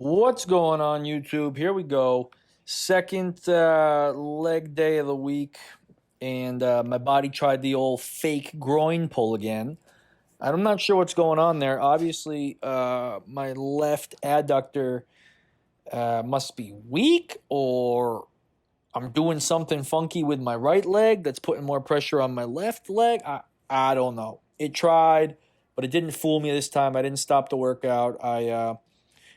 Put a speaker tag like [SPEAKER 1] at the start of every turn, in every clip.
[SPEAKER 1] What's going on, YouTube? Here we go. Second leg day of the week, and my body tried the old fake groin pull again. I'm not sure what's going on there. Obviously, my left adductor must be weak, or I'm doing something funky with my right leg that's putting more pressure on my left leg. I don't know. It tried, but it didn't fool me this time. I didn't stop the workout.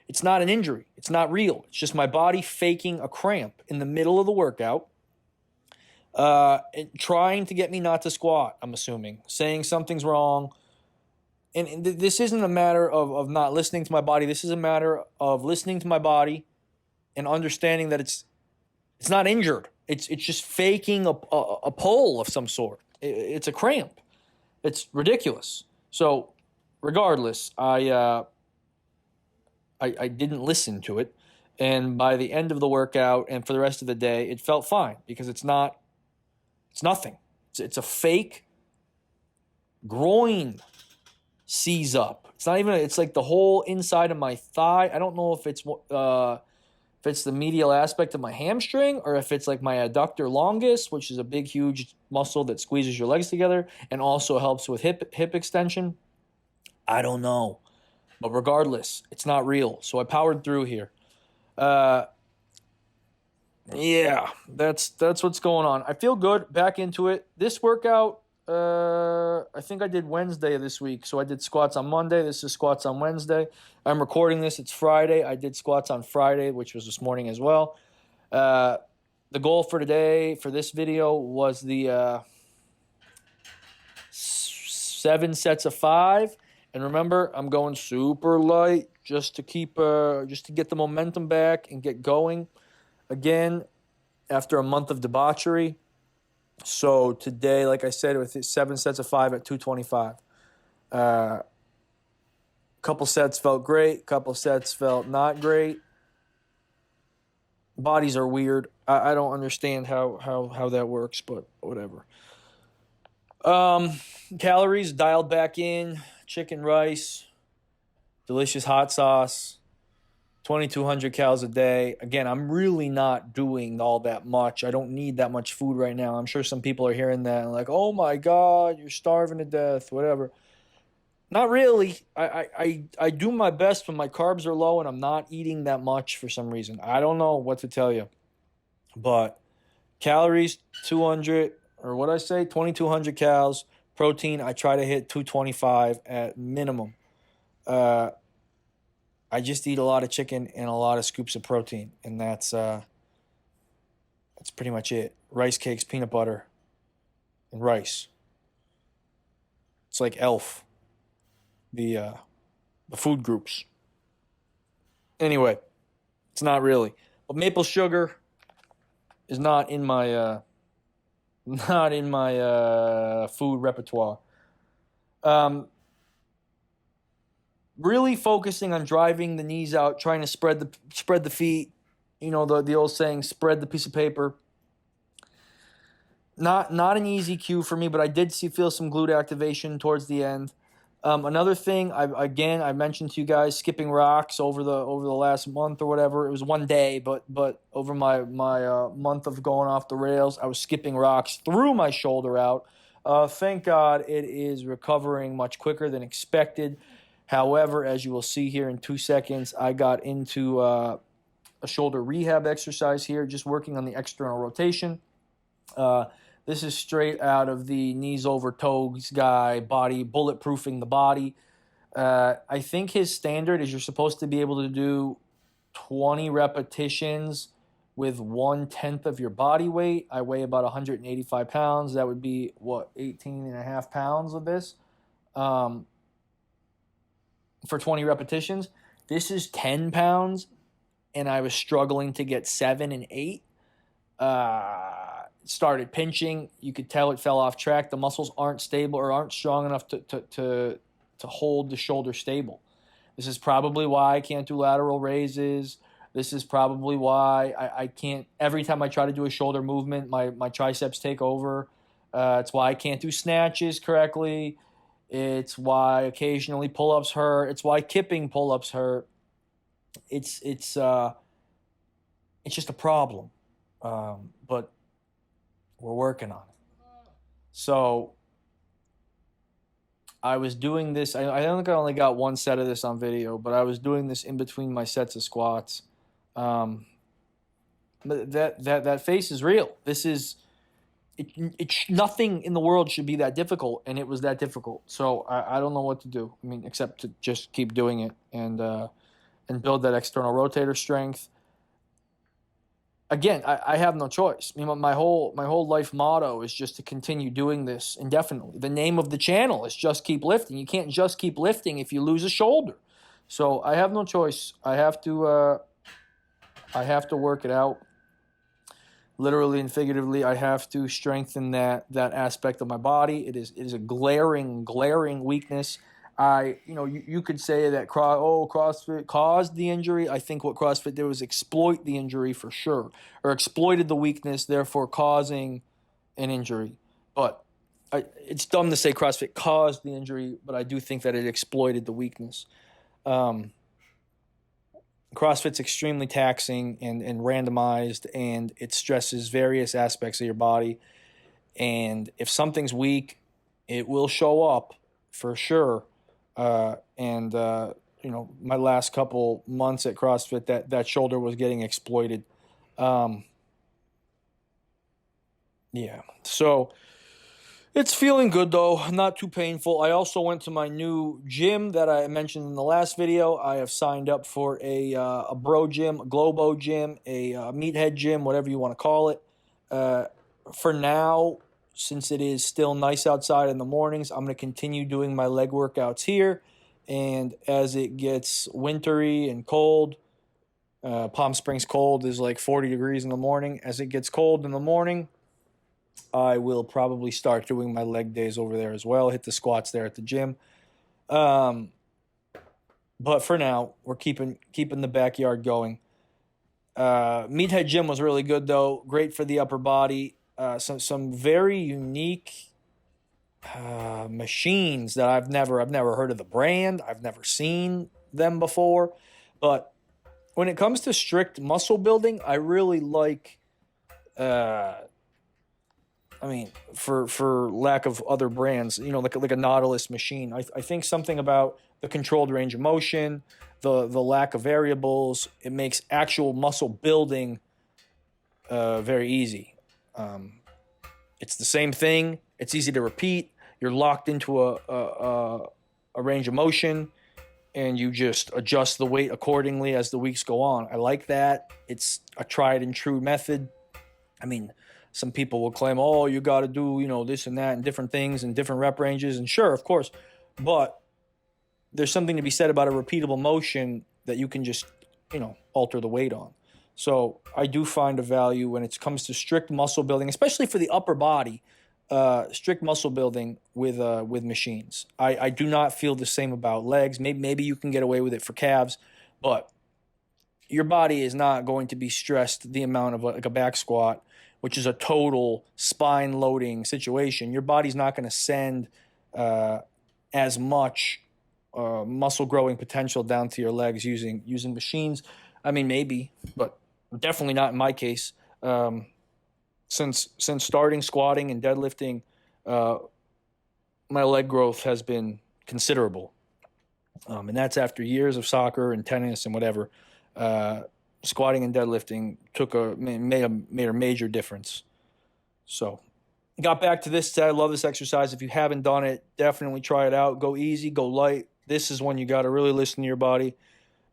[SPEAKER 1] It's not an injury. It's not real. It's just my body faking a cramp in the middle of the workout, and trying to get me not to squat, I'm assuming, saying something's wrong. And this isn't a matter of not listening to my body. This is a matter of listening to my body and understanding that it's not injured. It's just faking a pull of some sort. It's a cramp. It's ridiculous. So regardless, I didn't listen to it. And by the end of the workout and for the rest of the day, it felt fine because it's nothing. It's a fake groin seize up. It's not even, it's like the whole inside of my thigh. I don't know if it's the medial aspect of my hamstring or if it's like my adductor longus, which is a big, huge muscle that squeezes your legs together and also helps with hip extension. I don't know. But regardless, it's not real. So I powered through here. Yeah, that's what's going on. I feel good. Back into it. This workout, I think I did Wednesday of this week. So I did squats on Monday. This is squats on Wednesday. I'm recording this. It's Friday. I did squats on Friday, which was this morning as well. The goal for today, for this video, was the 7 sets of 5. And remember, I'm going super light just to get the momentum back and get going again after a month of debauchery. So today, like I said, with 7 sets of 5 at 225. Couple sets felt great. Couple sets felt not great. Bodies are weird. I don't understand how that works, but whatever. Calories dialed back in. Chicken rice, delicious hot sauce, 2,200 calories a day. Again, I'm really not doing all that much. I don't need that much food right now. I'm sure some people are hearing that and like, oh my God, you're starving to death, whatever. Not really. I do my best when my carbs are low and I'm not eating that much for some reason. I don't know what to tell you. But calories, 200, or what I say, 2,200 calories. Protein, I try to hit 225 at minimum. I just eat a lot of chicken and a lot of scoops of protein, and that's pretty much it. Rice cakes, peanut butter, and rice. It's like Elf, the food groups. Anyway, it's not really. But maple sugar is not in my food repertoire. Really focusing on driving the knees out, trying to spread the feet. You know, the old saying, spread the piece of paper. Not an easy cue for me, but I did feel some glute activation towards the end. Another thing, I mentioned to you guys, skipping rocks over the last month or whatever. It was one day, but over my month of going off the rails, I was skipping rocks through my shoulder out. Thank God it is recovering much quicker than expected. However, as you will see here in 2 seconds, I got into a shoulder rehab exercise here, just working on the external rotation. This is straight out of the knees over toes guy, body bulletproofing the body. I think his standard is you're supposed to be able to do 20 repetitions with 1/10 of your body weight. I weigh about 185 pounds. That would be, 18 and a half pounds of this for 20 repetitions. This is 10 pounds, and I was struggling to get 7 and 8. Started pinching. You could tell it fell off track. The muscles aren't stable or aren't strong enough to hold the shoulder stable. This is probably why I can't do lateral raises. This is probably why I can't, every time I try to do a shoulder movement, my triceps take over. It's why I can't do snatches correctly. It's why occasionally pull-ups hurt. It's why kipping pull-ups hurt. it's just a problem. But we're working on it. So I was doing this. I think I only got one set of this on video, but I was doing this in between my sets of squats. Um, but that face is real. This is nothing in the world should be that difficult, and it was that difficult. So I don't know what to do. I mean, except to just keep doing it and build that external rotator strength. Again, I have no choice. I mean, my whole life motto is just to continue doing this indefinitely. The name of the channel is Just Keep Lifting. You can't just keep lifting if you lose a shoulder. So I have no choice. I have to work it out. Literally and figuratively, I have to strengthen that aspect of my body. It is a glaring weakness. You could say that CrossFit caused the injury. I think what CrossFit did was exploit the injury for sure, or exploited the weakness, therefore causing an injury. But it's dumb to say CrossFit caused the injury, but I do think that it exploited the weakness. CrossFit's extremely taxing and randomized, and it stresses various aspects of your body. And if something's weak, it will show up for sure. My last couple months at CrossFit, that shoulder was getting exploited. So it's feeling good though, not too painful. I also went to my new gym that I mentioned in the last video. I have signed up for a bro gym, a Globo gym, a meathead gym, whatever you want to call it. For now, since it is still nice outside in the mornings, I'm going to continue doing my leg workouts here. And as it gets wintry and cold, Palm Springs cold is like 40 degrees in the morning. As it gets cold in the morning, I will probably start doing my leg days over there as well. Hit the squats there at the gym. But for now, we're keeping the backyard going. Meathead Gym was really good though. Great for the upper body. Some very unique machines that I've never heard of the brand. I've never seen them before. But when it comes to strict muscle building, I really like. For lack of other brands, like a Nautilus machine. I think something about the controlled range of motion, the lack of variables, it makes actual muscle building very easy. It's the same thing. It's easy to repeat. You're locked into a range of motion, and you just adjust the weight accordingly as the weeks go on. I like that. It's a tried and true method. I mean, some people will claim, oh, you got to do, this and that and different things and different rep ranges. And sure, of course. But there's something to be said about a repeatable motion that you can just, alter the weight on. So I do find a value when it comes to strict muscle building, especially for the upper body, strict muscle building with machines. I do not feel the same about legs. Maybe you can get away with it for calves, but your body is not going to be stressed the amount of like a back squat, which is a total spine loading situation. Your body's not going to send as much muscle growing potential down to your legs using machines. I mean, maybe, but definitely not in my case. Since starting squatting and deadlifting, my leg growth has been considerable, and that's after years of soccer and tennis and whatever. Squatting and deadlifting made a major difference. So got back to this today. I love this exercise. If you haven't done it, definitely try it out. Go easy, go light. This is when you got to really listen to your body.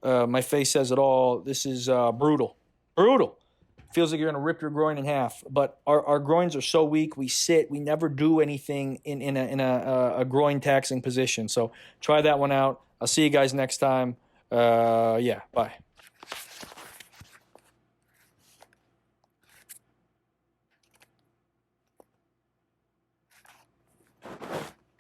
[SPEAKER 1] My face says it all. This is brutal. Feels like you're going to rip your groin in half. But our groins are so weak. We sit. We never do anything in a groin taxing position. So try that one out. I'll see you guys next time. Bye.